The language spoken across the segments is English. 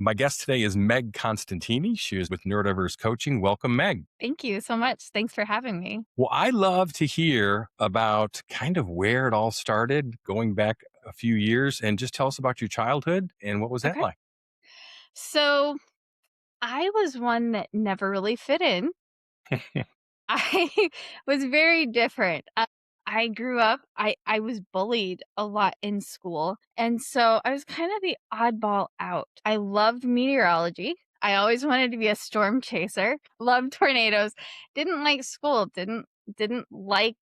My guest today is Meg Costantini. She is with Neurodiverse Coaching. Welcome, Meg. Thank you so much. Thanks for having me. Well, I love to hear about kind of where it all started, going back a few years, and just tell us about your childhood and what was that Okay. like? So I was one that never really fit in. I was very different. I grew up, I was bullied a lot in school. And so I was kind of the oddball out. I loved meteorology. I always wanted to be a storm chaser, loved tornadoes, didn't like school, didn't like,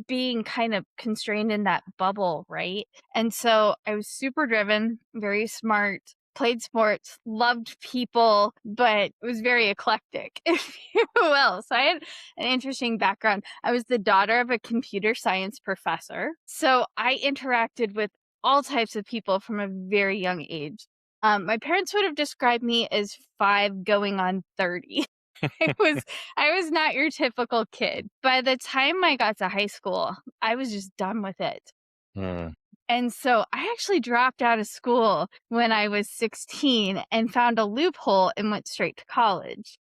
being kind of constrained in that bubble, right? And so I was super driven, very smart, played sports, loved people, but was very eclectic, if you will. So I had an interesting background. I was the daughter of a computer science professor. So I interacted with all types of people from a very young age. My parents would have described me as 5 going on 30. I was I was not your typical kid. By the time I got to high school, I was just done with it. Mm, And so I actually dropped out of school when I was 16 and found a loophole and went straight to college.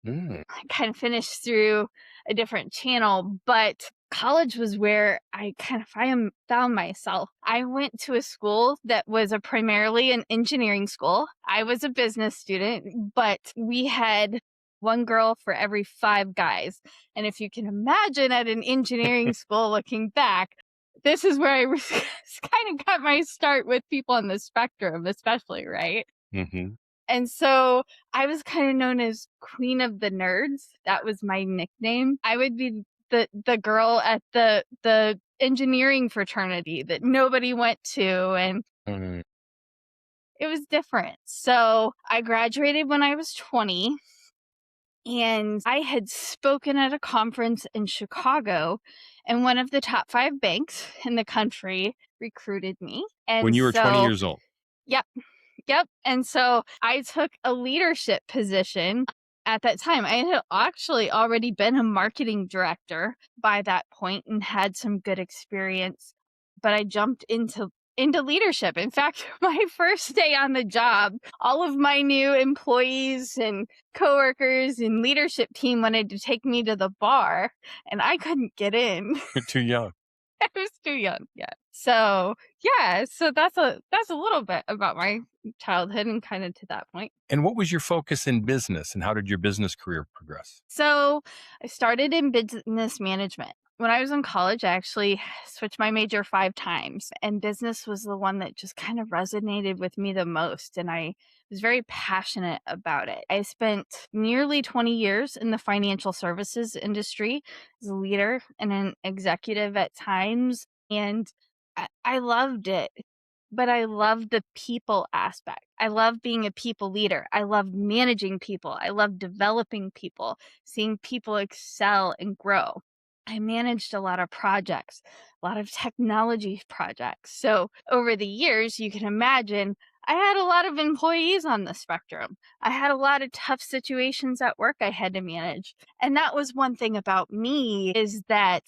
mm, I kind of finished through a different channel, but college was where I kind of found myself. I went to a school that was primarily an engineering school. I was a business student, but we had one girl for every 5 guys. And if you can imagine at an engineering school looking back, this is where I kind of got my start with people on the spectrum, especially, right? hmm And so I was kind of known as Queen of the Nerds. That was my nickname. I would be the girl at the engineering fraternity that nobody went to, and mm. it was different. So I graduated when I was 20, and I had spoken at a conference in Chicago, and one of the top 5 banks in the country recruited me. When And you were 20 so, years old. yep. Yep. And so I took a leadership position at that time. I had actually already been a marketing director by that point and had some good experience, but I jumped into leadership. In fact, my first day on the job, all of my new employees and coworkers and leadership team wanted to take me to the bar, and I couldn't get in. You're too young. I was too young. Yeah. So yeah, so that's a little bit about my childhood and kind of to that point. And what was your focus in business and how did your business career progress? So I started in business management. When I was in college, I actually switched my major 5 times, and business was the one that just kind of resonated with me the most. And I was very passionate about it. I spent nearly 20 years in the financial services industry as a leader and an executive at times. And I loved it, but I love the people aspect. I love being a people leader. I love managing people. I love developing people, seeing people excel and grow. I managed a lot of projects, a lot of technology projects. So over the years, you can imagine I had a lot of employees on the spectrum. I had a lot of tough situations at work I had to manage. And that was one thing about me, is that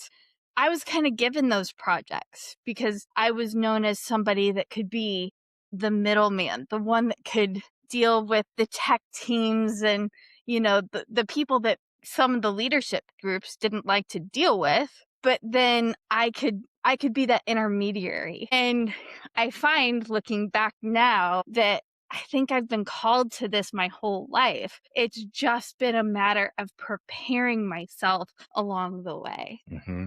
I was kind of given those projects because I was known as somebody that could be the middleman, the one that could deal with the tech teams and, the people that some of the leadership groups didn't like to deal with. But then I could be that intermediary. And I find, looking back now, that I think I've been called to this my whole life. It's just been a matter of preparing myself along the way. hmm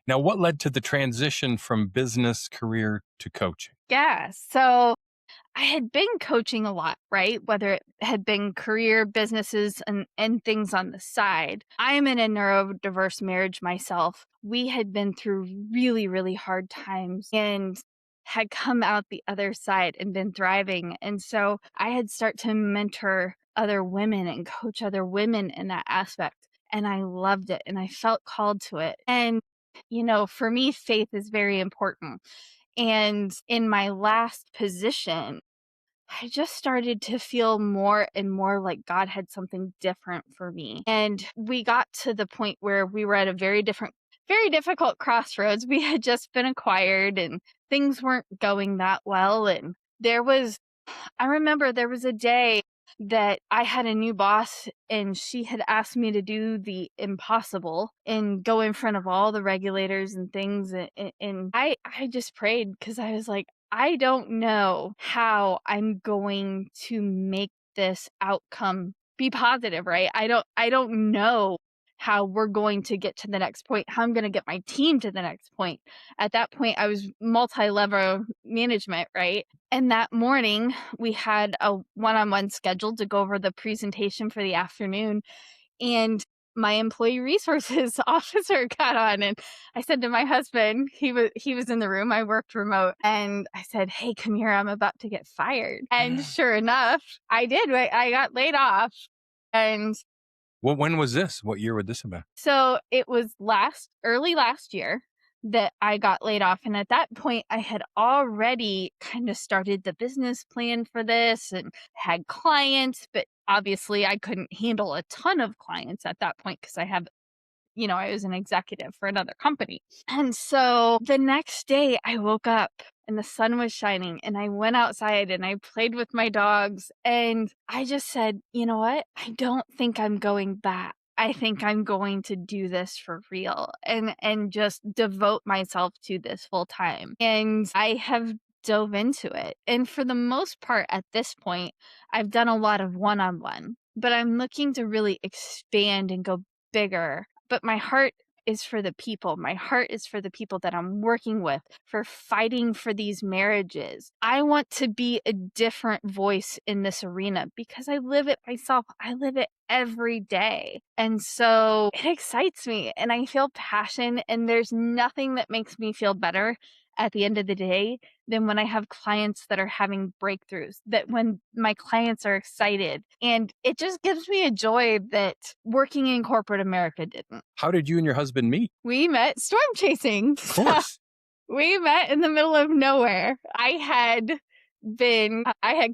Now, what led to the transition from business career to coaching? Yeah. So I had been coaching a lot, right? Whether it had been career, businesses, and things on the side. I am in a neurodiverse marriage myself. We had been through really, really hard times and had come out the other side and been thriving. And so I had start to mentor other women and coach other women in that aspect. And I loved it and I felt called to it. And, for me, faith is very important. And in my last position, I just started to feel more and more like God had something different for me. And we got to the point where we were at a very difficult crossroads. We had just been acquired and things weren't going that well. And there was I remember there was a day that I had a new boss and she had asked me to do the impossible and go in front of all the regulators and things. And I just prayed because I was like, I don't know how I'm going to make this outcome be positive, right? I don't know how we're going to get to the next point, how I'm going to get my team to the next point. At that point, I was multi-level management, right? And that morning, we had a one-on-one scheduled to go over the presentation for the afternoon, and my employee resources officer got on, and I said to my husband, he was in the room, I worked remote, and I said, "Hey, come here, I'm about to get fired." And sure enough, I did. I got laid off, and Well, when was this? What year would this have been? so it was early last year that I got laid off. And at that point, I had already kind of started the business plan for this and had clients, but obviously I couldn't handle a ton of clients at that point because I was an executive for another company. And so the next day I woke up and the sun was shining and I went outside and I played with my dogs and I just said, you know what? I don't think I'm going back. I think I'm going to do this for real and just devote myself to this full time. And I have dove into it. And for the most part at this point, I've done a lot of one-on-one, but I'm looking to really expand and go bigger. But my heart is for the people. My heart is for the people that I'm working with, for fighting for these marriages. I want to be a different voice in this arena because I live it myself. I live it every day. And so it excites me and I feel passion, and there's nothing that makes me feel better at the end of the day than when I have clients that are having breakthroughs, that when my clients are excited. And it just gives me a joy that working in corporate America didn't. How did you and your husband meet? We met storm chasing. Of course. We met in the middle of nowhere. I had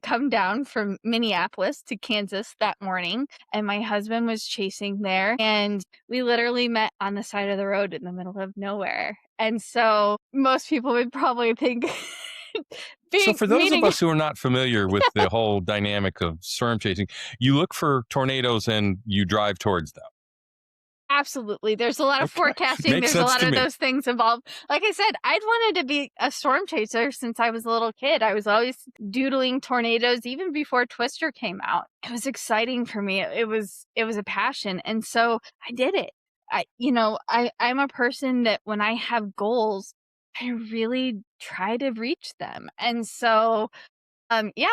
come down from Minneapolis to Kansas that morning, and my husband was chasing there, and we literally met on the side of the road in the middle of nowhere. And so most people would probably think So, being for those of meeting us who are not familiar with the whole dynamic of storm chasing, you look for tornadoes and you drive towards them. absolutely. There's a lot of Okay. forecasting. Makes There's a sense lot to of me. those things involved. Like I said, I'd wanted to be a storm chaser since I was a little kid. I was always doodling tornadoes even before Twister came out. It was exciting for me. It was a passion. And so I did it. I'm a person that when I have goals, I really try to reach them. And so yeah,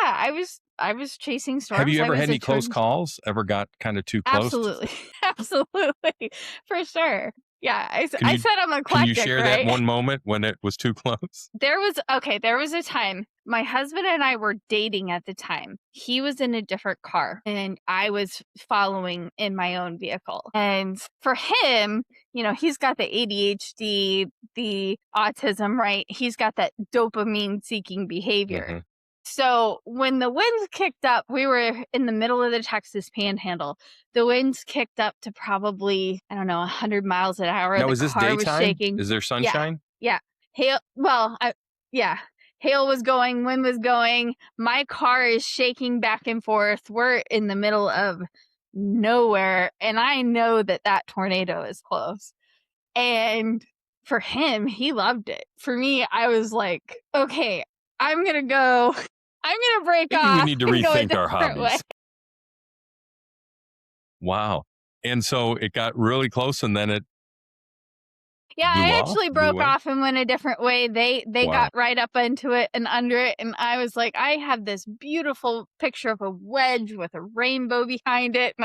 I was chasing Have storms. you I ever was had a any close torn calls? Ever got kind of too close? Absolutely. Absolutely. For sure. Yeah, Can I you said I'm can you eclectic, share that right? one moment when it was too close? There was a time my husband and I were dating at the time. He was in a different car and I was following in my own vehicle. And for him, he's got the ADHD, the autism, right? He's got that dopamine seeking behavior. Hmm. So when the winds kicked up, we were in the middle of the Texas Panhandle. The winds kicked up to probably, I don't know, 100 miles an hour. Now, The is this car was daytime? shaking. Is there Yeah. sunshine? Yeah. Hail. Yeah. Hail was going, wind was going. My car is shaking back and forth. We're in the middle of nowhere. And I know that that tornado is close. And for him, he loved it. For me, I was like, okay, I'm going to go, I'm going to break Maybe we off need to and go a rethink our different way. hobbies. Wow. And so it got really close and then it Yeah, blew I off, actually blew broke away. off and went a different way. They Wow. got right up into it and under it, and I was like, I have this beautiful picture of a wedge with a rainbow behind it.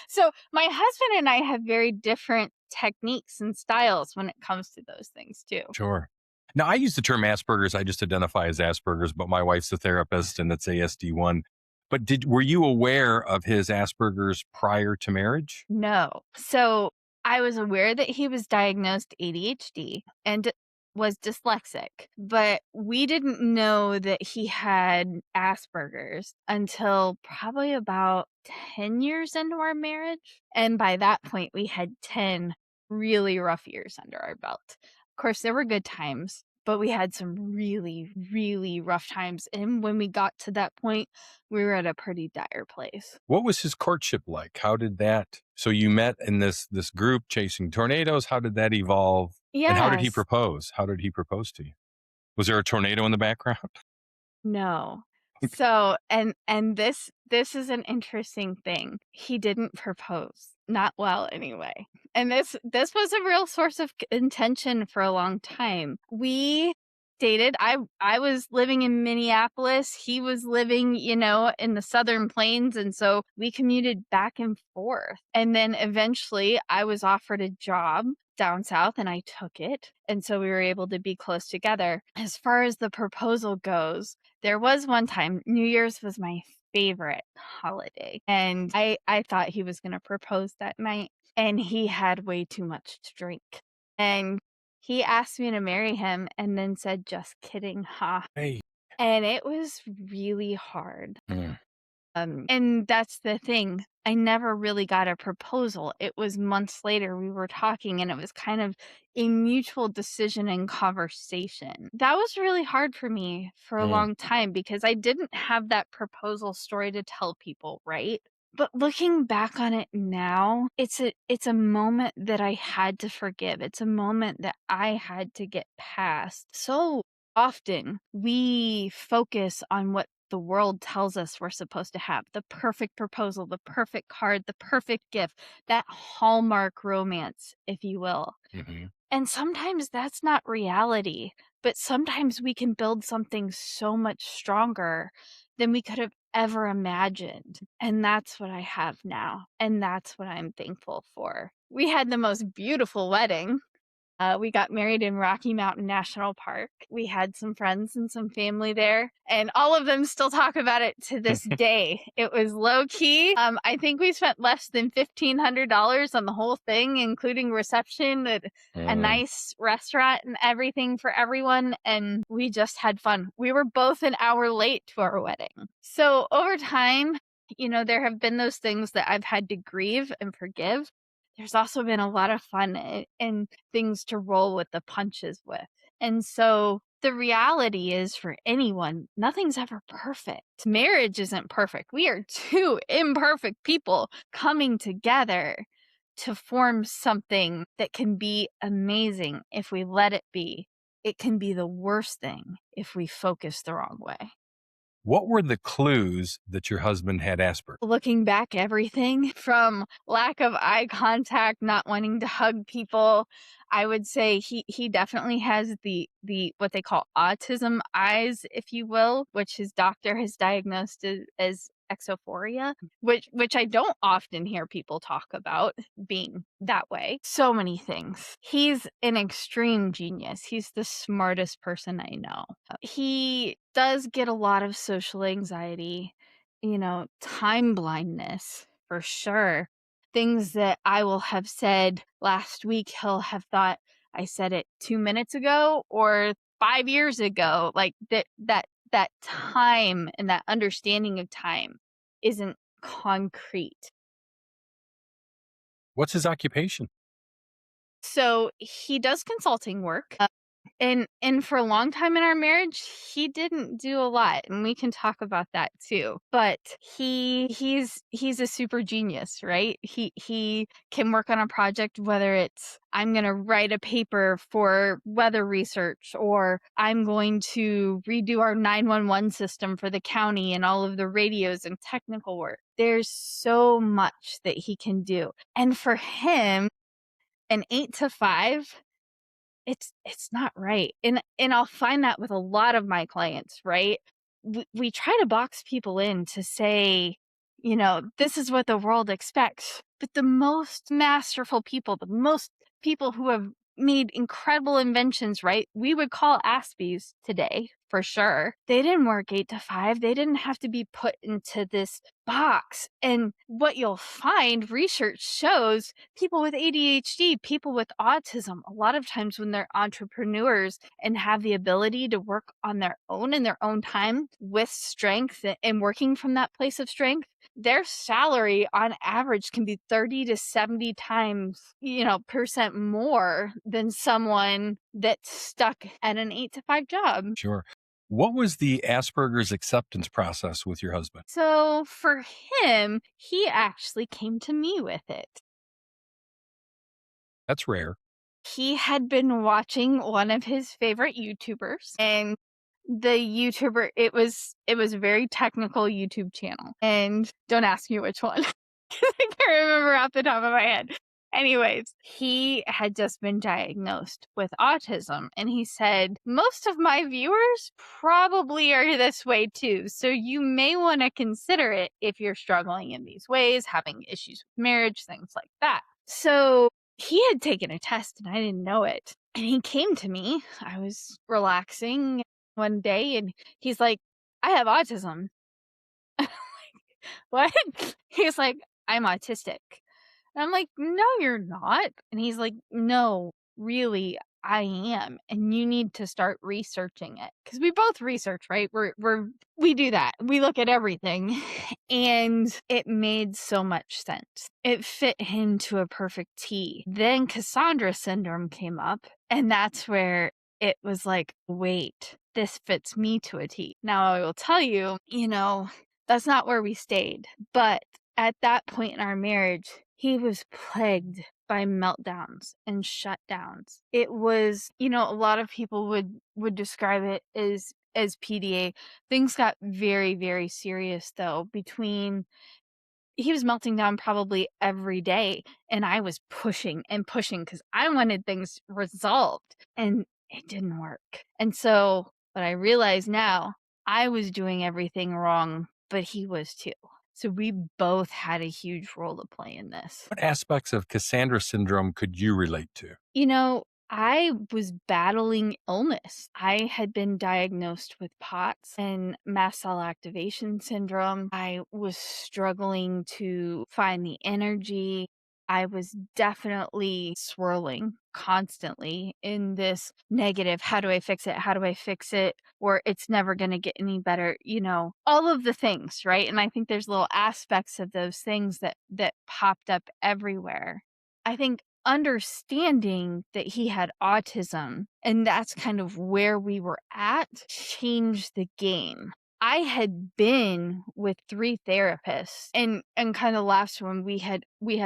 So my husband and I have very different techniques and styles when it comes to those things too. Sure. Now, I use the term Asperger's. I just identify as Asperger's, but my wife's a therapist and it's ASD1. But were you aware of his Asperger's prior to marriage? No. So I was aware that he was diagnosed ADHD and was dyslexic, but we didn't know that he had Asperger's until probably about 10 years into our marriage. And by that point, we had 10 really rough years under our belt. Of course, there were good times, but we had some really, really rough times. And when we got to that point, we were at a pretty dire place. What was his courtship like? How did that so you met in this group chasing tornadoes, how did that evolve? And how did he Yes. propose? How did he propose to you? Was there a tornado in the background? No. So, and this is an interesting thing. He didn't propose. Not well anyway. And this was a real source of intention for a long time. We dated. I was living in Minneapolis. He was living, in the Southern Plains, and so we commuted back and forth. And then eventually I was offered a job down south and I took it. And so we were able to be close together. As far as the proposal goes, there was one time, New Year's was my favorite holiday, and I thought he was going to propose that night, and he had way too much to drink. And he asked me to marry him and then said, "Just kidding, ha." Hey. And it was really hard. Mm. And that's the thing. I never really got a proposal. It was months later we were talking, and it was kind of a mutual decision and conversation. That was really hard for me for a Mm. long time because I didn't have that proposal story to tell people, right? But looking back on it now, it's a moment that I had to forgive. It's a moment that I had to get past. So often we focus on what the world tells us we're supposed to have: the perfect proposal, the perfect card, the perfect gift, that hallmark romance, if you will. Mhm. And sometimes that's not reality, but sometimes we can build something so much stronger than we could have ever imagined. And that's what I have now. And that's what I'm thankful for. We had the most beautiful wedding. We got married in Rocky Mountain National Park. We had some friends and some family there, and all of them still talk about it to this day. It was low key. I think we spent less than $1,500 on the whole thing, including reception, a Mm. nice restaurant, and everything for everyone. And we just had fun. We were both an hour late to our wedding. So over time, there have been those things that I've had to grieve and forgive. There's also been a lot of fun and things to roll with the punches with. And so the reality is, for anyone, nothing's ever perfect. Marriage isn't perfect. We are two imperfect people coming together to form something that can be amazing if we let it be. It can be the worst thing if we focus the wrong way. What were the clues that your husband had Asperger's? Looking back, everything from lack of eye contact, not wanting to hug people. I would say he definitely has the what they call autism eyes, if you will, which his doctor has diagnosed as exophoria, which I don't often hear people talk about being that way. So many things. He's an extreme genius. He's the smartest person I know. He does get a lot of social anxiety, time blindness for sure. Things that I will have said last week, he'll have thought I said it 2 minutes ago or 5 years ago. Like that time and that understanding of time isn't concrete. What's his occupation? So he does consulting work. And for a long time in our marriage, he didn't do a lot, and we can talk about that too. But he's a super genius, right? He can work on a project, whether it's I'm going to write a paper for weather research, or I'm going to redo our 911 system for the county and all of the radios and technical work. There's so much that he can do. And for him, an 8 to 5, it's not right. And I'll find that with a lot of my clients, right? We try to box people in to say, this is what the world expects. But the most masterful people, the most people who have made incredible inventions, right? We would call Aspies today for sure. They didn't work 8 to 5. They didn't have to be put into this box. And what you'll find, research shows, people with ADHD, people with autism, a lot of times when they're entrepreneurs and have the ability to work on their own in their own time with strength and working from that place of strength, their salary on average can be 30 to 70 times, percent more than someone that's stuck at an 8 to 5 job. Sure. What was the Asperger's acceptance process with your husband? So for him, he actually came to me with it. That's rare. He had been watching one of his favorite YouTubers, and the YouTuber, it was a very technical YouTube channel, and don't ask me which one 'cause I can't remember off the top of my head. Anyways, he had just been diagnosed with autism, and he said, "Most of my viewers probably are this way too, so you may wanna consider it if you're struggling in these ways, having issues with marriage, things like that." So, he had taken a test, and I didn't know it, and he came to me. I was relaxing one day, and he's like, "I have autism." "What?" He's like, "I'm autistic." And I'm like, "No, you're not." And he's like, "No, really, I am. And you need to start researching it." Because we both research, right? We do that. We look at everything. And it made so much sense. It fit him to a perfect T. Then Cassandra syndrome came up. And that's where it was like, wait, this fits me to a T. Now I will tell you, that's not where we stayed. But at that point in our marriage, he was plagued by meltdowns and shutdowns. It was, a lot of people would describe it as PDA. Things got very, very serious though. Between he was melting down probably every day, and I was pushing and pushing because I wanted things resolved, and it didn't work. And so what I realize now, I was doing everything wrong, but he was too. So we both had a huge role to play in this. What aspects of Cassandra syndrome could you relate to? I was battling illness. I had been diagnosed with POTS and mast cell activation syndrome. I was struggling to find the energy. I was definitely swirling constantly in this negative, how do I fix it? How do I fix it? Or it's never going to get any better, all of the things, right? And I think there's little aspects of those things that popped up everywhere. I think understanding that he had autism, and that's kind of where we were at, changed the game. I had been with 3 therapists, and kind of last one we had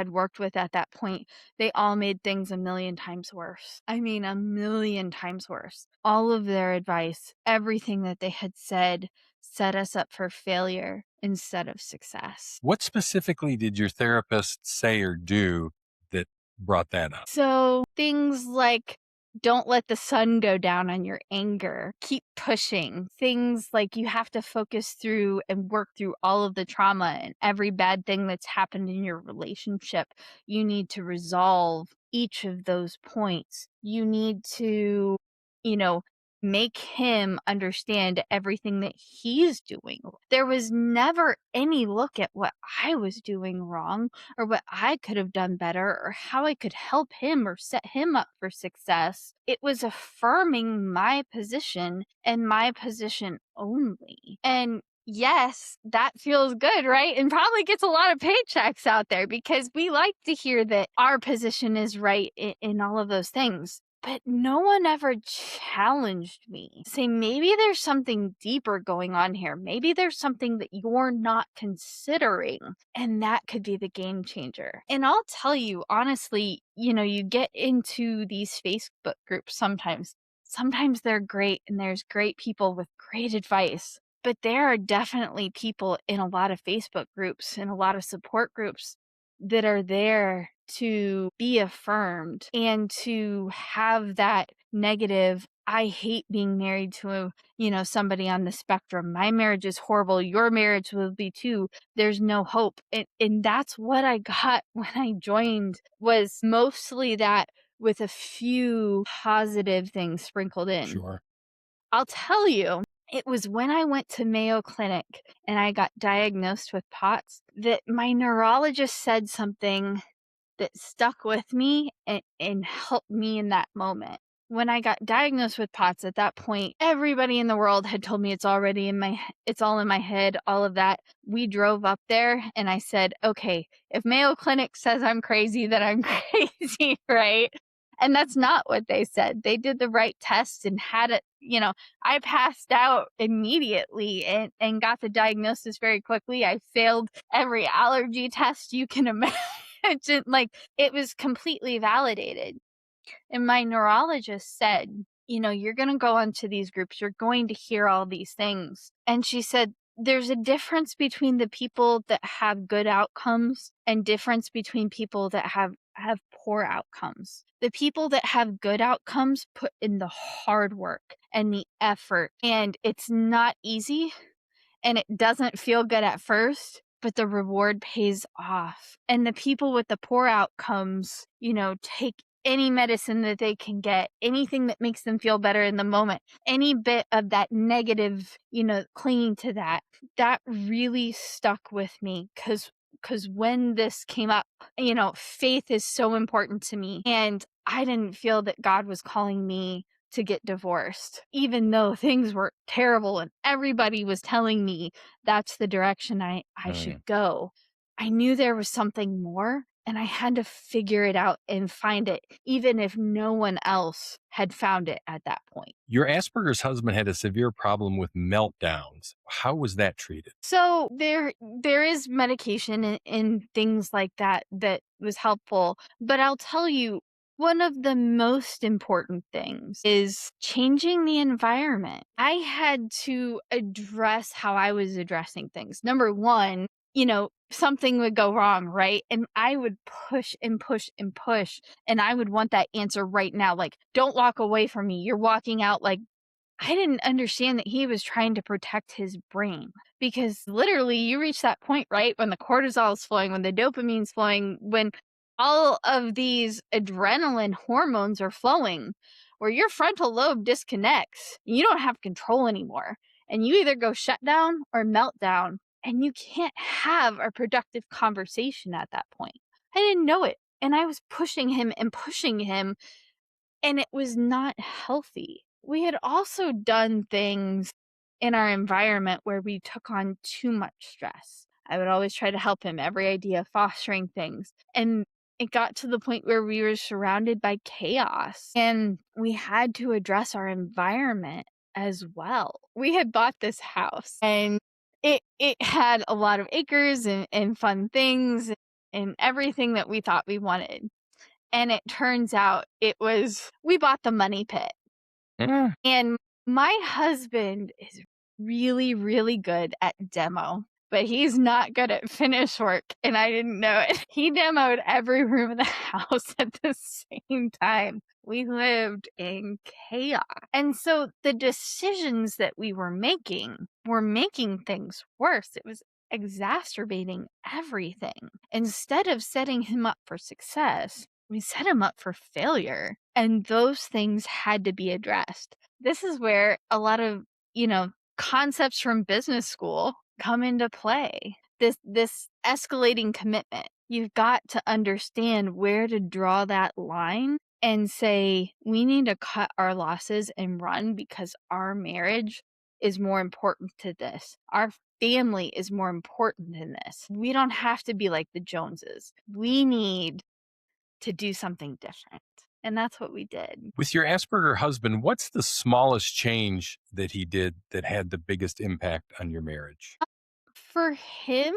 worked with at that point, they all made things a million times worse. I mean, a million times worse. All of their advice, everything that they had said, set us up for failure instead of success. What specifically did your therapist say or do that brought that up? So things like, don't let the sun go down on your anger. Keep pushing. Things like you have to focus through and work through all of the trauma and every bad thing that's happened in your relationship. You need to resolve each of those points. You need to, you know, make him understand everything that he's doing. There was never any look at what I was doing wrong or what I could have done better or how I could help him or set him up for success. It was affirming my position and my position only. And yes, that feels good, right? And probably gets a lot of paychecks out there because we like to hear that our position is right in all of those things. But no one ever challenged me. Say, maybe there's something deeper going on here. Maybe there's something that you're not considering. And that could be the game changer. And I'll tell you, honestly, you get into these Facebook groups sometimes. Sometimes they're great and there's great people with great advice. But there are definitely people in a lot of Facebook groups and a lot of support groups that are there to be affirmed and to have that negative, I hate being married to somebody on the spectrum. My marriage is horrible. Your marriage will be too. There's no hope. And that's what I got when I joined, was mostly that with a few positive things sprinkled in. Sure. I'll tell you, it was when I went to Mayo Clinic and I got diagnosed with POTS that my neurologist said something that stuck with me and helped me in that moment. When I got diagnosed with POTS at that point, everybody in the world had told me it's all in my head, all of that. We drove up there and I said, okay, if Mayo Clinic says I'm crazy, then I'm crazy, right? And that's not what they said. They did the right test and had it, I passed out immediately and got the diagnosis very quickly. I failed every allergy test you can imagine. Like, it was completely validated. And my neurologist said, you're going to go onto these groups, you're going to hear all these things. And she said, there's a difference between the people that have good outcomes and difference between people that have poor outcomes. The people that have good outcomes put in the hard work and the effort, and it's not easy and it doesn't feel good at first, but the reward pays off. And the people with the poor outcomes, take any medicine that they can get, anything that makes them feel better in the moment, any bit of that negative, clinging to that really stuck with me because when this came up, faith is so important to me. And I didn't feel that God was calling me to get divorced, even though things were terrible and everybody was telling me that's the direction I Mm. should go. I knew there was something more and I had to figure it out and find it, even if no one else had found it at that point. Your Asperger's husband had a severe problem with meltdowns. How was that treated? So there is medication and things like that was helpful, but I'll tell you, one of the most important things is changing the environment. I had to address how I was addressing things. Number one, something would go wrong, right? And I would push and push and push, and I would want that answer right now. Like, don't walk away from me. You're walking out like I didn't understand that he was trying to protect his brain because literally you reach that point, right? When the cortisol is flowing, when the dopamine's flowing, when all of these adrenaline hormones are flowing, where your frontal lobe disconnects, you don't have control anymore. And you either go shutdown or meltdown, and you can't have a productive conversation at that point. I didn't know it. And I was pushing him and pushing him and it was not healthy. We had also done things in our environment where we took on too much stress. I would always try to help him, every idea, fostering things. And it got to the point where we were surrounded by chaos and we had to address our environment as well. We had bought this house and it had a lot of acres and fun things and everything that we thought we wanted. And it turns out we bought the money pit. Mm. And my husband is really, really good at demo, but he's not good at finish work. And I didn't know it. He demoed every room in the house at the same time. We lived in chaos. And so the decisions that we were making things worse. It was exacerbating everything. Instead of setting him up for success, we set him up for failure. And those things had to be addressed. This is where a lot of, concepts from business school come into play. This escalating commitment. You've got to understand where to draw that line and say, we need to cut our losses and run because our marriage is more important to this. Our family is more important than this. We don't have to be like the Joneses. We need to do something different. And that's what we did. With your Asperger husband, what's the smallest change that he did that had the biggest impact on your marriage? For him,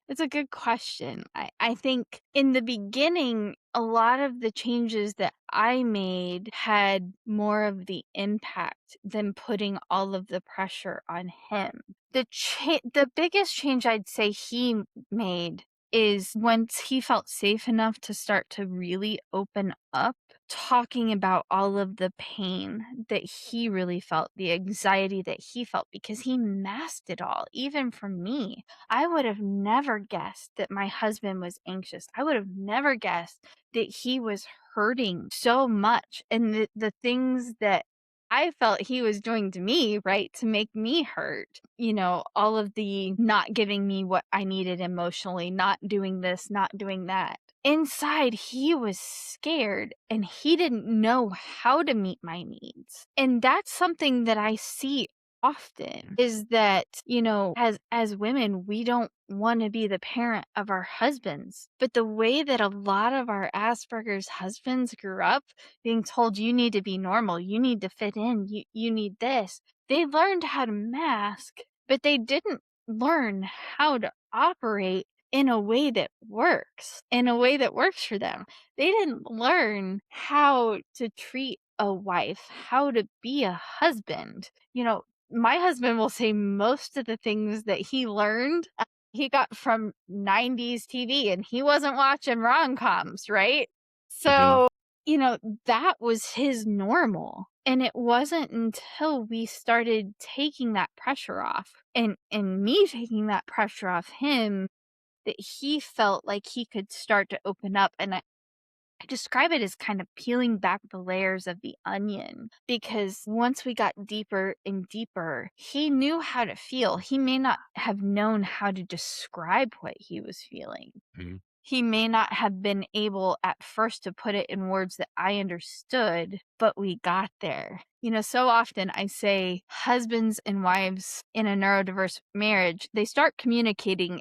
it's a good question. I think in the beginning, a lot of the changes that I made had more of the impact than putting all of the pressure on him. The biggest change I'd say he made is once he felt safe enough to start to really open up, talking about all of the pain that he really felt, the anxiety that he felt, because he masked it all, even from me. I would have never guessed that my husband was anxious. I would have never guessed that he was hurting so much. And the things that I felt he was doing to me, right, to make me hurt. All of the not giving me what I needed emotionally, not doing this, not doing that. Inside, he was scared and he didn't know how to meet my needs. And that's something that I see often is that, as women, we don't want to be the parent of our husbands. But the way that a lot of our Asperger's husbands grew up being told you need to be normal, you need to fit in, you need this. They learned how to mask, but they didn't learn how to operate in a way that works, in a way that works for them. They didn't learn how to treat a wife, how to be a husband. My husband will say most of the things that he learned, he got from 90s TV, and he wasn't watching rom-coms, right? Mhm. So, you know, that was his normal. And it wasn't until we started taking that pressure off and me taking that pressure off him that he felt like he could start to open up. And I describe it as kind of peeling back the layers of the onion, because once we got deeper and deeper, he knew how to feel. He may not have known how to describe what he was feeling. Mhm. He may not have been able at first to put it in words that I understood, but we got there. So often I say husbands and wives in a neurodiverse marriage, they start communicating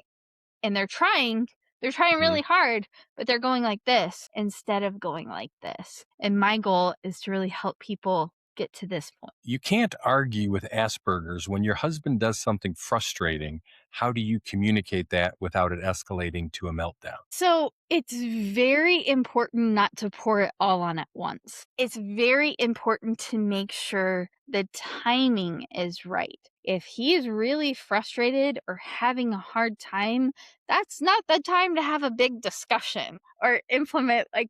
and they're trying Mhm. really hard, but they're going like this instead of going like this. And my goal is to really help people get to this point. You can't argue with Asperger's. When your husband does something frustrating, how do you communicate that without it escalating to a meltdown? So it's very important not to pour it all on at once. It's very important to make sure the timing is right. If he is really frustrated or having a hard time, that's not the time to have a big discussion or implement a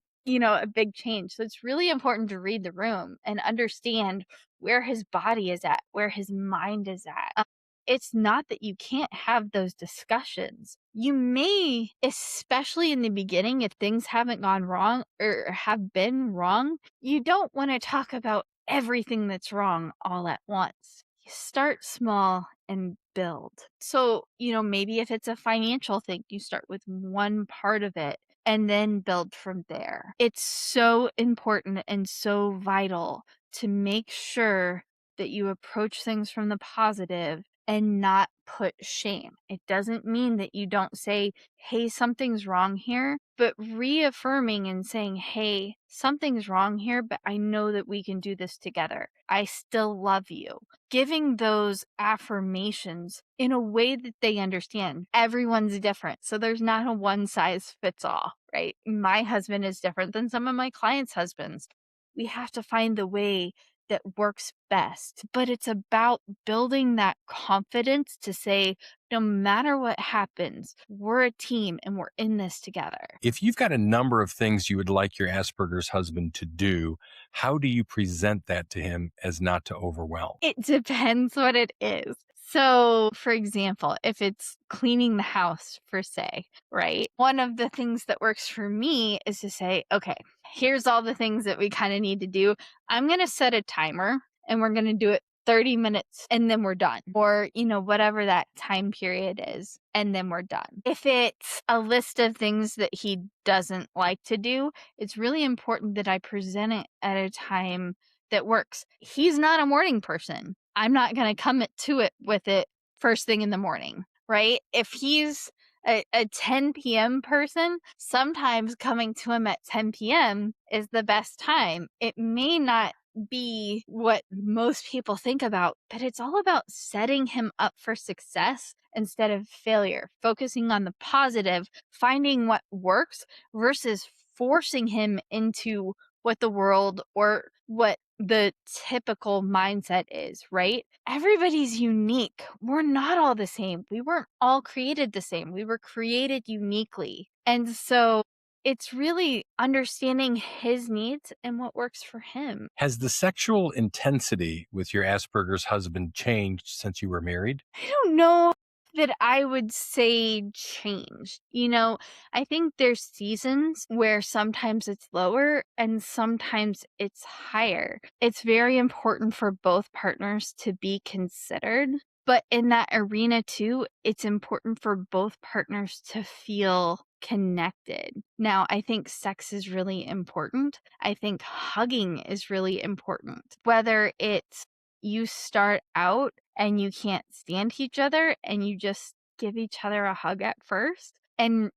big change. So it's really important to read the room and understand where his body is at, where his mind is at. It's not that you can't have those discussions. You may, especially in the beginning, if things haven't gone wrong or have been wrong, you don't want to talk about everything that's wrong all at once. You start small and build. So, maybe if it's a financial thing, you start with one part of it and then build from there. It's so important and so vital to make sure that you approach things from the positive and not put shame. It doesn't mean that you don't say, hey, something's wrong here, but reaffirming and saying, hey, something's wrong here, but I know that we can do this together. I still love you. Giving those affirmations in a way that they understand. Everyone's different. So there's not a one size fits all, right? My husband is different than some of my clients' husbands. We have to find the way that works best. But it's about building that confidence to say, no matter what happens, we're a team and we're in this together. If you've got a number of things you would like your Asperger's husband to do, how do you present that to him as not to overwhelm? It depends what it is. So, for example, if it's cleaning the house, per se, right? One of the things that works for me is to say, okay, here's all the things that we kind of need to do. I'm going to set a timer and we're going to do it 30 minutes and then we're done. Or, whatever that time period is, and then we're done. If it's a list of things that he doesn't like to do, it's really important that I present it at a time that works. He's not a morning person. I'm not going to come to it with it first thing in the morning, right? If he's a 10 p.m. person, sometimes coming to him at 10 p.m. is the best time. It may not be what most people think about, but it's all about setting him up for success instead of failure, focusing on the positive, finding what works versus forcing him into what the world or what the typical mindset is, right? Everybody's unique. We're not all the same. We weren't all created the same. We were created uniquely. And so it's really understanding his needs and what works for him. Has the sexual intensity with your Asperger's husband changed since you were married? I don't know that I would say change. I think there's seasons where sometimes it's lower and sometimes it's higher. It's very important for both partners to be considered. But in that arena too, it's important for both partners to feel connected. Now, I think sex is really important. I think hugging is really important. Whether it's you start out and you can't stand each other and you just give each other a hug at first and,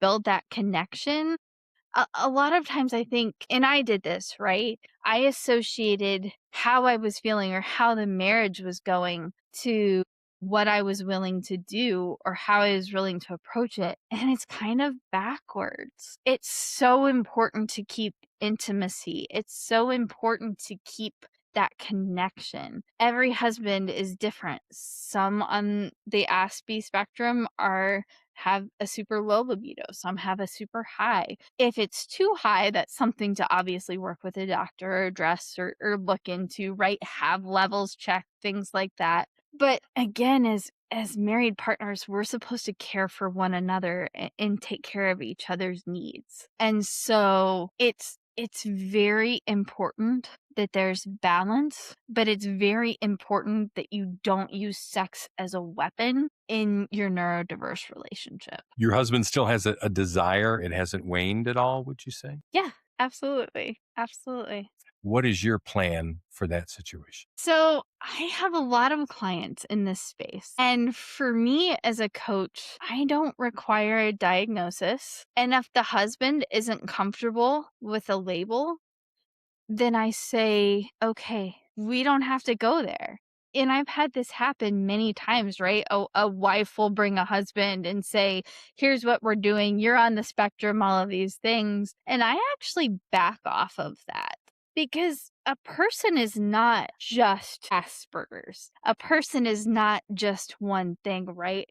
build that connection. A lot of times I think, and I did this, right? I associated how I was feeling or how the marriage was going to what I was willing to do or how I was willing to approach it. And it's kind of backwards. It's so important to keep intimacy. It's so important to keep that connection. Every husband is different. Some on the Aspie spectrum have a super low libido. Some have a super high. If it's too high, that's something to obviously work with a doctor or address or look into, right? Have levels checked, things like that. But again, as married partners, we're supposed to care for one another and take care of each other's needs. And so it's very important that there's balance, but it's very important that you don't use sex as a weapon in your neurodiverse relationship. Your husband still has a desire. It hasn't waned at all, would you say? Yeah, absolutely. Absolutely. What is your plan for that situation? So I have a lot of clients in this space. And for me as a coach, I don't require a diagnosis. And if the husband isn't comfortable with a label, then I say, okay, we don't have to go there. And I've had this happen many times, right? A wife will bring a husband and say, here's what we're doing. You're on the spectrum, all of these things. And I actually back off of that because a person is not just Asperger's. A person is not just one thing, right?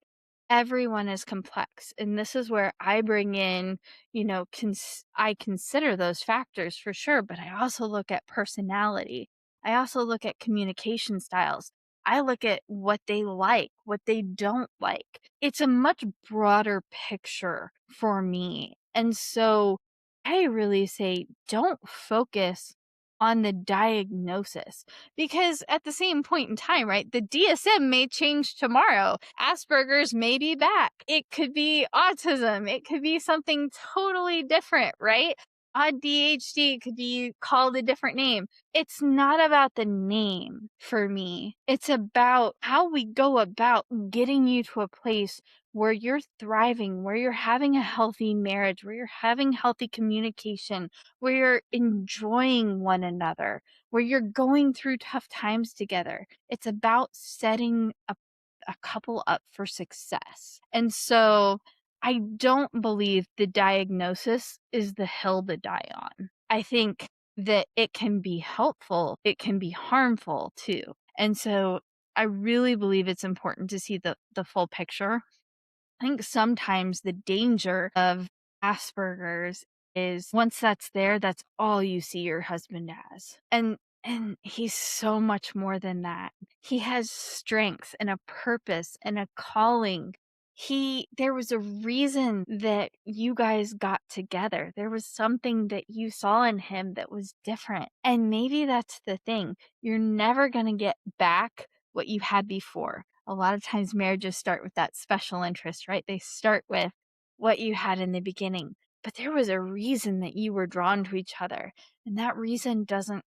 Everyone is complex. And this is where I bring in, I consider those factors for sure, but I also look at personality. I also look at communication styles. I look at what they like, what they don't like. It's a much broader picture for me. And so I really say don't focus on the diagnosis because at the same point in time, right, the DSM may change tomorrow. Asperger's may be back. It could be autism. It could be something totally different, right? ADHD could be called a different name. It's not about the name for me. It's about how we go about getting you to a place where you're thriving, where you're having a healthy marriage, where you're having healthy communication, where you're enjoying one another, where you're going through tough times together. It's about setting a couple up for success. And so I don't believe the diagnosis is the hill to die on. I think that it can be helpful, it can be harmful too. And so I really believe it's important to see the full picture. I think sometimes the danger of Asperger's is once that's there, that's all you see your husband as. And he's so much more than that. He has strengths and a purpose and a calling. There was a reason that you guys got together. There was something that you saw in him that was different. And maybe that's the thing. You're never going to get back what you had before. A lot of times marriages start with that special interest, right? They start with what you had in the beginning. But there was a reason that you were drawn to each other. And that reason doesn't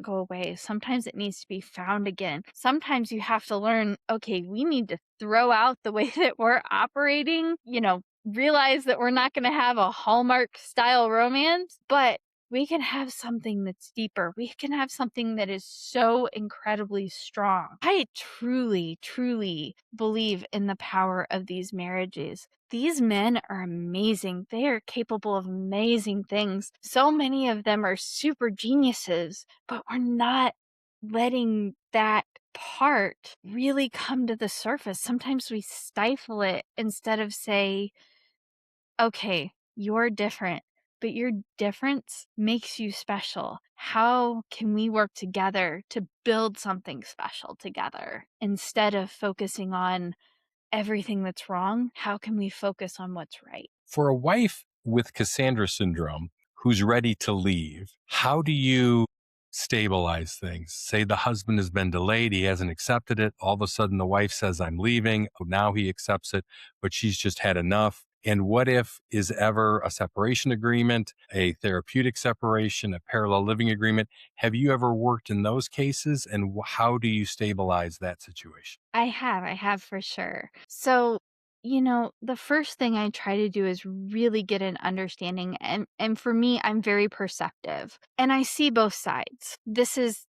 go away. Sometimes it needs to be found again. Sometimes you have to learn, okay, we need to throw out the way that we're operating, realize that we're not going to have a Hallmark style romance, but we can have something that's deeper. We can have something that is so incredibly strong. I truly, truly believe in the power of these marriages. These men are amazing. They are capable of amazing things. So many of them are super geniuses, but we're not letting that part really come to the surface. Sometimes we stifle it instead of say, okay, you're different, but your difference makes you special. How can we work together to build something special together? Instead of focusing on everything that's wrong, how can we focus on what's right? For a wife with Cassandra syndrome who's ready to leave, how do you stabilize things? Say the husband has been delayed, he hasn't accepted it. All of a sudden, the wife says, I'm leaving. Now he accepts it, but she's just had enough. And what if is ever a separation agreement, a therapeutic separation, a parallel living agreement? Have you ever worked in those cases? And how do you stabilize that situation? I have for sure. So, the first thing I try to do is really get an understanding, and for me, I'm very perceptive and I see both sides. This is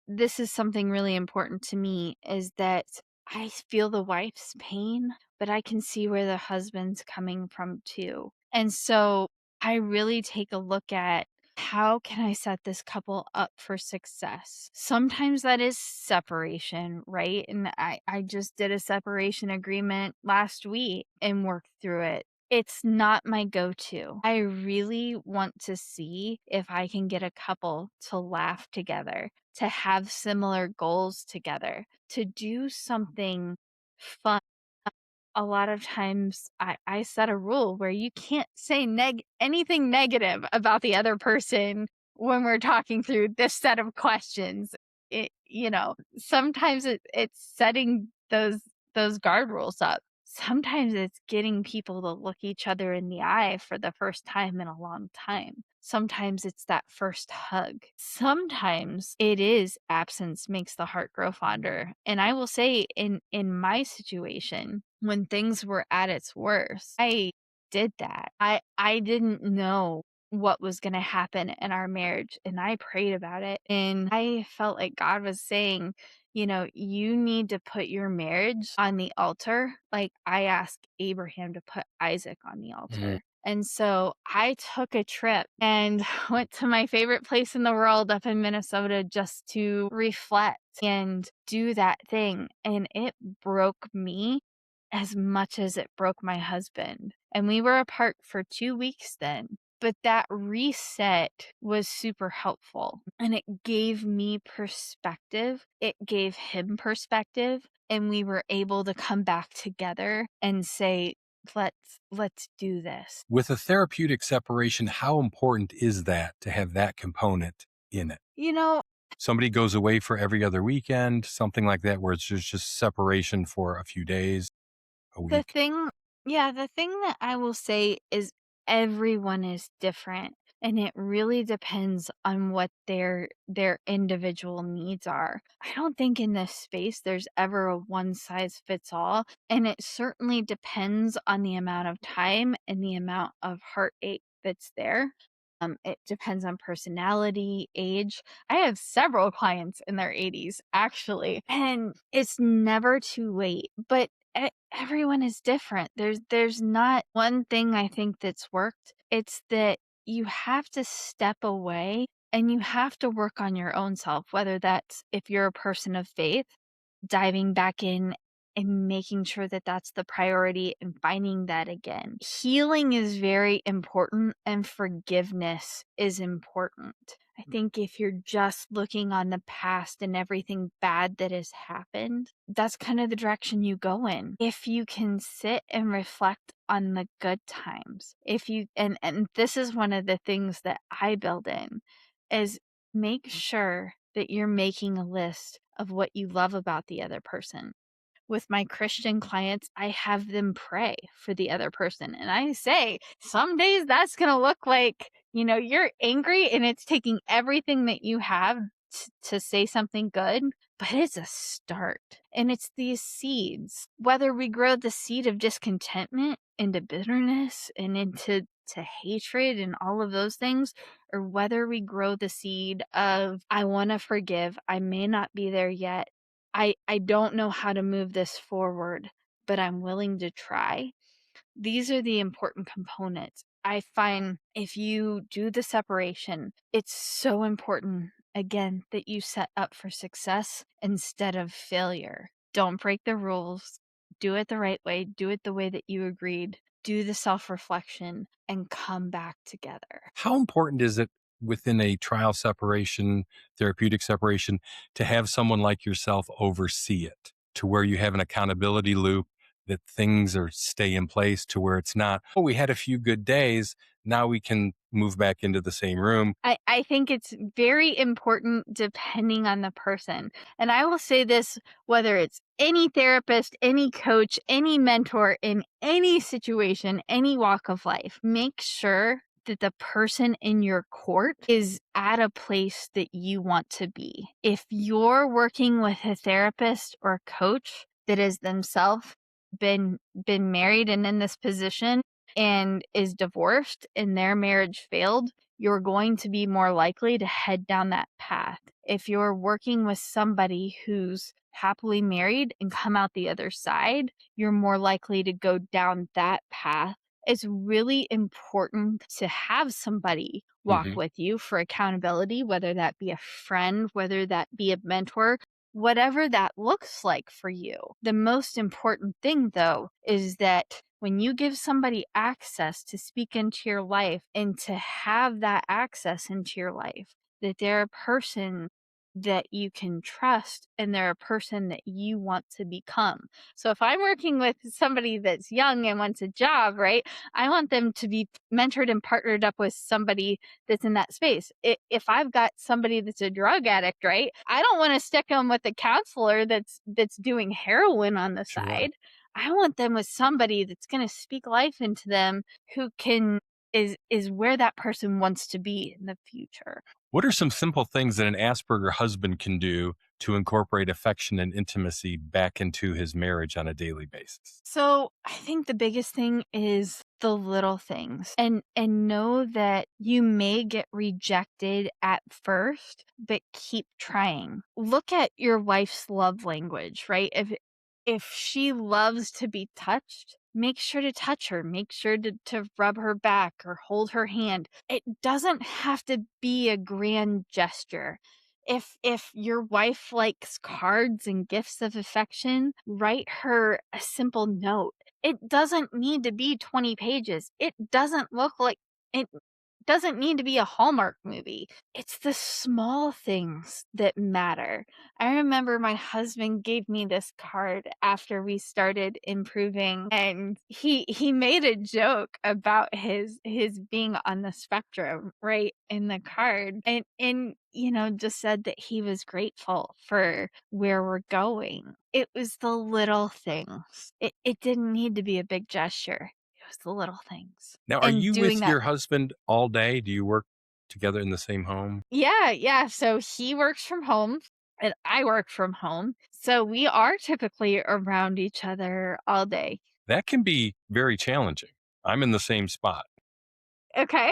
something really important to me, is that I feel the wife's pain, but I can see where the husband's coming from too. And so I really take a look at, how can I set this couple up for success? Sometimes that is separation, right? And I just did a separation agreement last week and worked through it. It's not my go to. I really want to see if I can get a couple to laugh together, to have similar goals together, to do something fun. A lot of times I set a rule where you can't say anything negative about the other person when we're talking through this set of questions. Sometimes it's setting those guard rules up. Sometimes it's getting people to look each other in the eye for the first time in a long time. Sometimes it's that first hug. Sometimes it is absence makes the heart grow fonder. And I will say, in my situation, when things were at its worst, I did that. I didn't know what was going to happen in our marriage, and I prayed about it, and I felt like God was saying, you need to put your marriage on the altar like I asked Abraham to put Isaac on the Mhm. altar. And so I took a trip and went to my favorite place in the world up in Minnesota just to reflect and do that thing. And it broke me as much as it broke my husband. And we were apart for 2 weeks then. But that reset was super helpful, and it gave me perspective. It gave him perspective, and we were able to come back together and say, let's do this. With a therapeutic separation, how important is that to have that component in it? You know, Somebody goes away for every other weekend, something like that, where it's just separation for a few days, a The week. thing yeah, the thing that I will say is, everyone is different, and it really depends on what their individual needs are. I don't think in this space there's ever a one size fits all, and it certainly depends on the amount of time and the amount of heartache that's there. It depends on personality, age. I have several clients in their 80s actually, and it's never too late, but everyone is different. There's not one thing I think that's worked. It's that you have to step away and you have to work on your own self, whether that's, if you're a person of faith, diving back in and making sure that that's the priority and finding that again. Healing is very important, and forgiveness is important. I think if you're just looking on the past and everything bad that has happened, that's kind of the direction you go in. If you can sit and reflect on the good times, if you and this is one of the things that I build in, is make sure that you're making a list of what you love about the other person. With my Christian clients, I have them pray for the other person. And I say, some days that's going to look like, you're angry and it's taking everything that you have to say something good, but it's a start. And it's these seeds, whether we grow the seed of discontentment into bitterness and into hatred and all of those things, or whether we grow the seed of, I want to forgive, I may not be there yet, I don't know how to move this forward, but I'm willing to try. These are the important components. I find if you do the separation, it's so important, again, that you set up for success instead of failure. Don't break the rules. Do it the right way. Do it the way that you agreed. Do the self reflection and come back together. How important is it within a trial separation, therapeutic separation, to have someone like yourself oversee it to where you have an accountability loop, that things are stay in place to where it's not, oh, we had a few good days. now we can move back into the same room. I think it's very important depending on the person. And I will say this, whether it's any therapist, any coach, any mentor in any situation, any walk of life, make sure that the person in your court is at a place that you want to be. If you're working with a therapist or coach that is themselves been married and in this position and is divorced and their marriage failed, you're going to be more likely to head down that path. If you're working with somebody who's happily married and come out the other side, you're more likely to go down that path. It's really important to have somebody walk Hmm. with you for accountability, whether that be a friend, whether that be a mentor, whatever that looks like for you. The most important thing, though, is that when you give somebody access to speak into your life and to have that access into your life, that they're a person that you can trust and they're a person that you want to become. So if I'm working with somebody that's young and wants a job, right, I want them to be mentored and partnered up with somebody that's in that space. If I've got somebody that's a drug addict, right, I don't want to stick them with a counselor that's doing heroin on the Sure. side. I want them with somebody that's going to speak life into them who can is where that person wants to be in the future. What are some simple things that an Asperger husband can do to incorporate affection and intimacy back into his marriage on a daily basis? So, I think the biggest thing is the little things and know that you may get rejected at first, but keep trying. Look at your wife's love language, right? If she loves to be touched, make sure to touch her. Make sure to rub her back or hold her hand. It doesn't have to be a grand gesture. If your wife likes cards and gifts of affection, write her a simple note. It doesn't need to be 20 pages. It doesn't need to be a Hallmark movie. It's the small things that matter. I remember my husband gave me this card after we started improving, and he made a joke about his being on the spectrum, right, in the card. And just said that he was grateful for where we're going. It was the little things. It didn't need to be a big gesture. It was the little things. Now, are And you doing with that. your husband all day? Do you work together in the same home? Yeah, yeah. So he works from home and I work from home. So we are typically around each other all day. That can be very challenging. I'm in the same spot. Okay.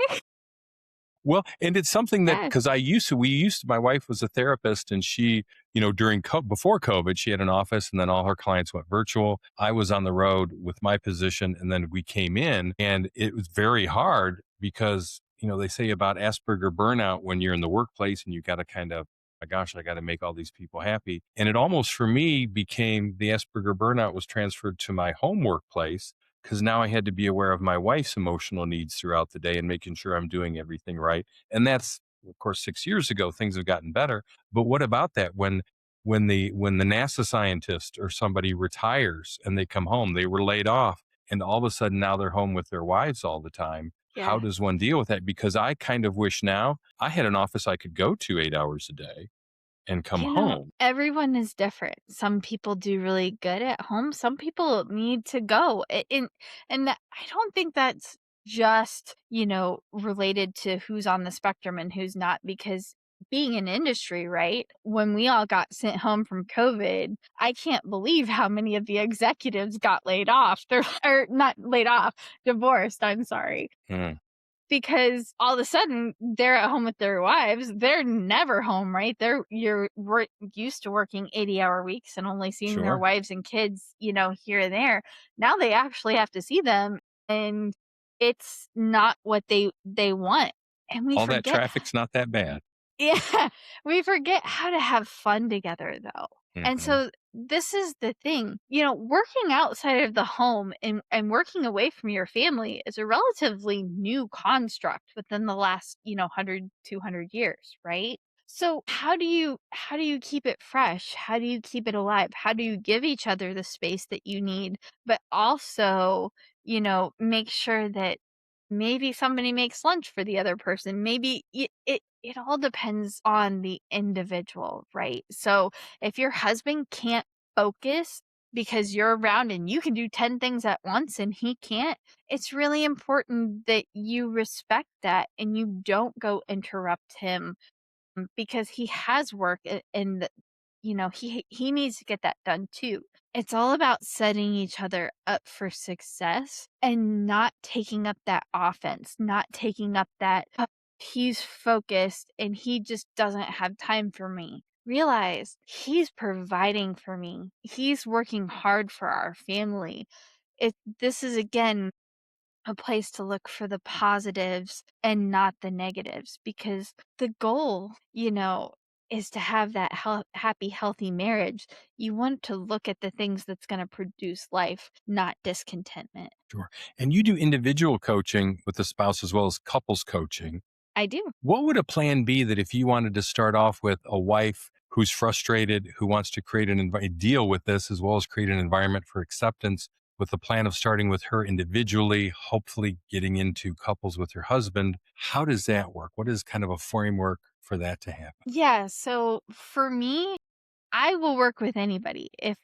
Well, and it's something that Yes. because my wife was a therapist and she, before COVID, she had an office and then all her clients went virtual. I was on the road with my position and then we came in and it was very hard because, they say about Asperger burnout when you're in the workplace and you got to kind of, my gosh, I got to make all these people happy. And it almost for me became the Asperger burnout was transferred to my home workplace because now I had to be aware of my wife's emotional needs throughout the day and making sure I'm doing everything right. And that's, of course, 6 years ago. Things have gotten better. But what about that when the NASA scientist or somebody retires and they come home, they were laid off, and all of a sudden now they're home with their wives all the time. How Yeah. does one deal with that? Because I kind of wish now I had an office I could go to 8 hours a day and come home. Everyone is different. Some people do really good at home. Some people need to go. I don't think that's just, related to who's on the spectrum and who's not, because being in industry, right? When we all got sent home from COVID, I can't believe how many of the executives got laid off. They're or not laid off, divorced, I'm sorry, Mm, because all of a sudden they're at home with their wives. They're never home, right? You're used to working 80-hour weeks and only seeing their sure. wives and kids, here and there. Now they actually have to see them, and it's not what they want. And we All that forget. traffic's not that bad. Yeah, we forget how to have fun together, though. And Hmm. so this is the thing, working outside of the home and working away from your family is a relatively new construct within the last, 100, 200 years, right? So how do you keep it fresh? How do you keep it alive? How do you give each other the space that you need, but also, make sure that Maybe somebody makes lunch for the other person. Maybe it all depends on the individual, right? So if your husband can't focus because you're around and you can do 10 things at once and he can't, it's really important that you respect that and you don't go interrupt him, because he has work and he needs to get that done too. It's all about setting each other up for success and not taking up that offense, not taking up that, he's focused and he just doesn't have time for me. Realize he's providing for me. He's working hard for our family. This is again a place to look for the positives and not the negatives, because the goal, is to have that happy, healthy marriage. You want to look at the things that's going to produce life, not discontentment. Sure. And you do individual coaching with the spouse as well as couples coaching. I do. What would a plan be that if you wanted to start off with a wife who's frustrated, who wants to create deal with this as well as create an environment for acceptance, with the plan of starting with her individually, hopefully getting into couples with her husband? How does that work? What is kind of a framework for that to happen? Yeah. So for me, I will work with anybody. If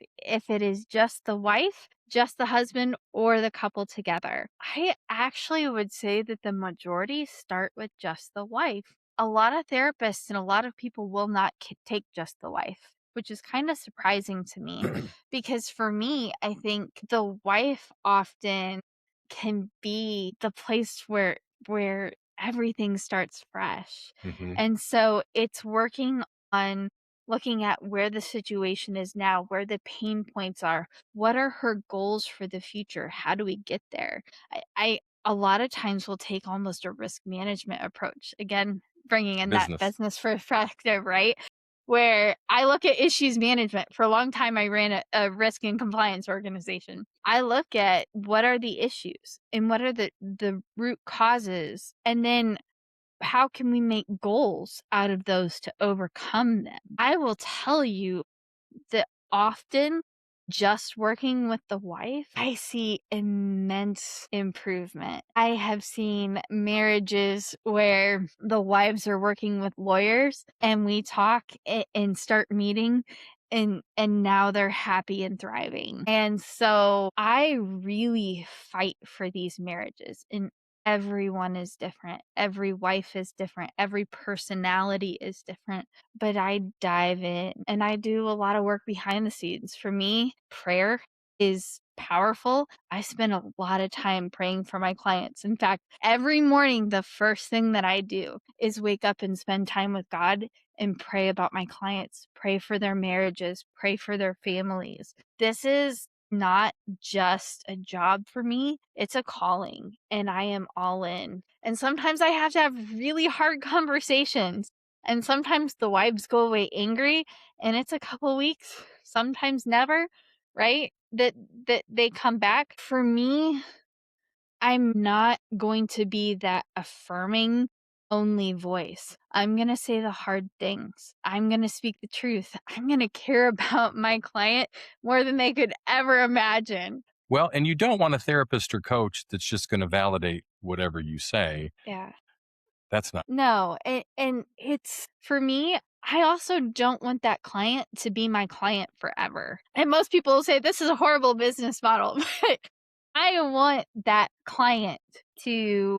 it is just the wife, just the husband, or the couple together. I actually would say that the majority start with just the wife. A lot of therapists and a lot of people will not take just the wife, which is kind of surprising to me, because for me, I think the wife often can be the place where everything starts fresh. Hmm. And so it's working on looking at where the situation is now, where the pain points are, what are her goals for the future? How do we get there? I a lot of times will take almost a risk management approach. Again, bringing in that Business. business perspective, right? Where I look at issues management. For a long time, I ran a risk and compliance organization. I look at what are the issues and what are the root causes, and then how can we make goals out of those to overcome them? I will tell you that often just working with the wife, I see immense improvement. I have seen marriages where the wives are working with lawyers and we talk and start meeting, and now they're happy and thriving. And so I really fight for these marriages, and everyone is different. Every wife is different. Every personality is different, but I dive in and I do a lot of work behind the scenes. For me, prayer is powerful. I spend a lot of time praying for my clients. In fact, every morning, the first thing that I do is wake up and spend time with God and pray about my clients, pray for their marriages, pray for their families. This is not just a job for me, it's a calling, and I am all in. And sometimes I have to have really hard conversations. And sometimes the wives go away angry and it's a couple weeks, sometimes never, right? That they come back. For me, I'm not going to be that affirming only voice. I'm going to say the hard things. I'm going to speak the truth. I'm going to care about my client more than they could ever imagine. Well, and you don't want a therapist or coach that's just going to validate whatever you say. Yeah. That's not No, and it's for me, I also don't want that client to be my client forever. And most people will say this is a horrible business model, but I want that client to,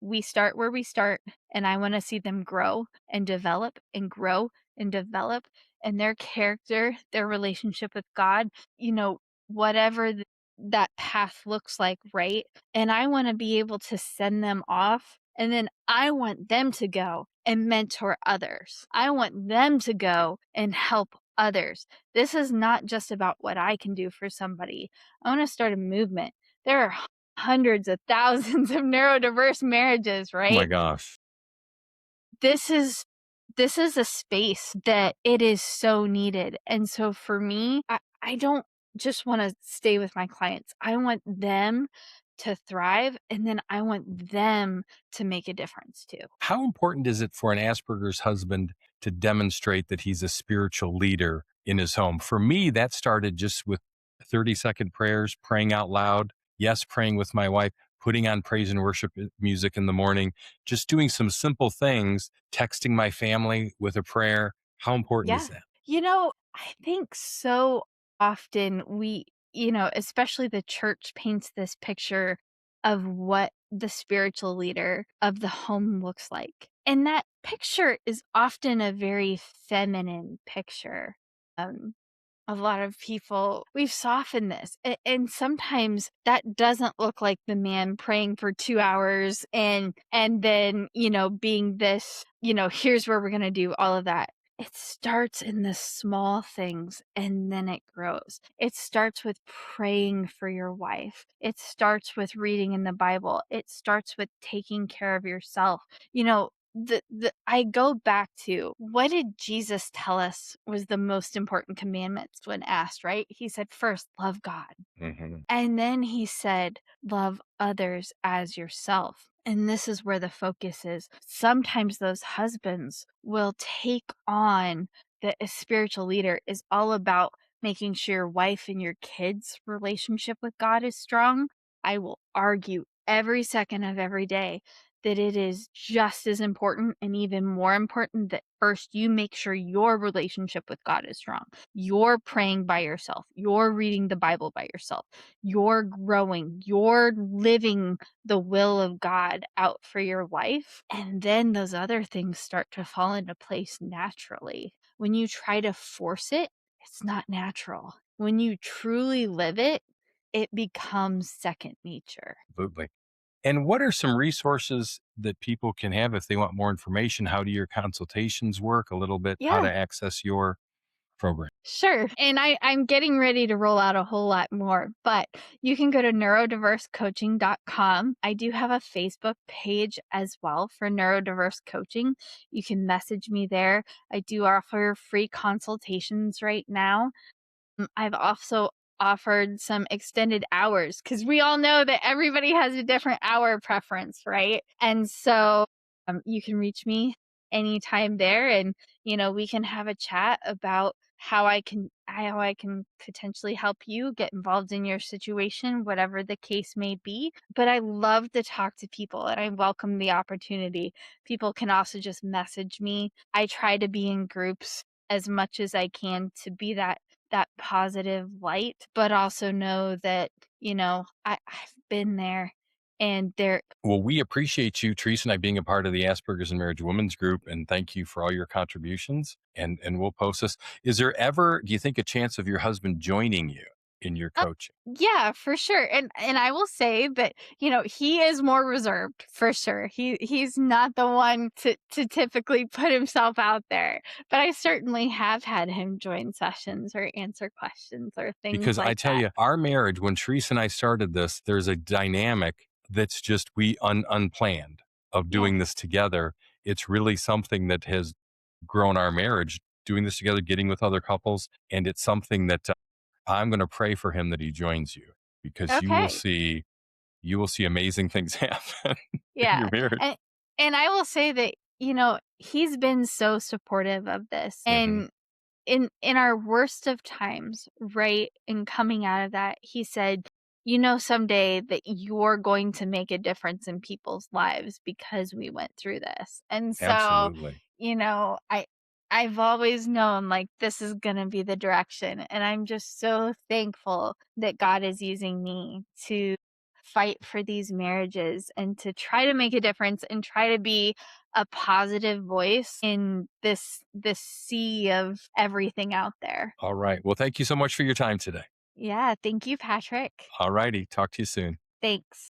we start where we start, and I want to see them grow and develop and grow and develop, and their character, their relationship with God, whatever that path looks like, right? And I want to be able to send them off. And then I want them to go and mentor others. I want them to go and help others. This is not just about what I can do for somebody. I want to start a movement. There are hundreds of thousands of neurodiverse marriages, oh my right? gosh. This is this is a space that it is so needed. And so for me, I don't just want to stay with my clients. I want them to thrive, and then I want them to make a difference too. How important is it for an Asperger's husband to demonstrate that he's a spiritual leader in his home? For me, that started just with 30-second prayers, praying out loud. Yes, praying with my wife, putting on praise and worship music in the morning, just doing some simple things, texting my family with a prayer. How important is Yeah. that? I think so often especially the church paints this picture of what the spiritual leader of the home looks like. And that picture is often a very feminine picture. Um, a lot of people, we've softened this. And sometimes that doesn't look like the man praying for 2 hours and then, being this, here's where we're gonna do all of that. It starts in the small things and then it grows. It starts with praying for your wife. It starts with reading in the Bible. It starts with taking care of yourself. I go back to, what did Jesus tell us was the most important commandments when asked, right? He said, first, love God. Hmm. And then he said, love others as yourself. And this is where the focus is. Sometimes those husbands will take on that a spiritual leader is all about making sure your wife and your kids' relationship with God is strong. I will argue every second of every day that it is just as important and even more important that first you make sure your relationship with God is strong. You're praying by yourself. You're reading the Bible by yourself. You're growing. You're living the will of God out for your wife. And then those other things start to fall into place naturally. When you try to force it, it's not natural. When you truly live it, it becomes second nature. Absolutely. And what are some resources that people can have if they want more information? How do your consultations work? A little bit, how Yeah. to access your program? Sure. And I'm getting ready to roll out a whole lot more, but you can go to neurodiversecoaching.com. I do have a Facebook page as well for neurodiverse coaching. You can message me there. I do offer free consultations right now. I've also offered some extended hours because we all know that everybody has a different hour preference, right? And so you can reach me anytime there, and we can have a chat about how I can potentially help you get involved in your situation, whatever the case may be. But I love to talk to people and I welcome the opportunity. People can also just message me. I try to be in groups as much as I can to be that positive light, but also know that, I've been there and there. Well, we appreciate you, Teresa, and I being a part of the Asperger's and Marriage Women's group, and thank you for all your contributions. And we'll post this. Is there ever, do you think, a chance of your husband joining you in your Uh, coaching? yeah, for sure. And I will say that, he is more reserved for sure. He's not the one to typically put himself out there. But I certainly have had him join sessions or answer questions or things Because I like tell that. you, our marriage, when Teresa and I started this, there's a dynamic that's just unplanned of Yeah. doing this together. It's really something that has grown our marriage, doing this together, getting with other couples. And it's something that I'm going to pray for him that he joins you because Okay. you will see amazing things happen in Yeah. your marriage. And and I will say that, he's been so supportive of this. Hmm. And in our worst of times, right, in coming out of that, he said, someday that you're going to make a difference in people's lives because we went through this. And so, Absolutely. you know, I I've always known like this is going to be the direction, and I'm just so thankful that God is using me to fight for these marriages and to try to make a difference and try to be a positive voice in this sea of everything out there. All right. Well, thank you so much for your time today. Yeah, thank you, Patrick. All righty. Talk to you soon. Thanks.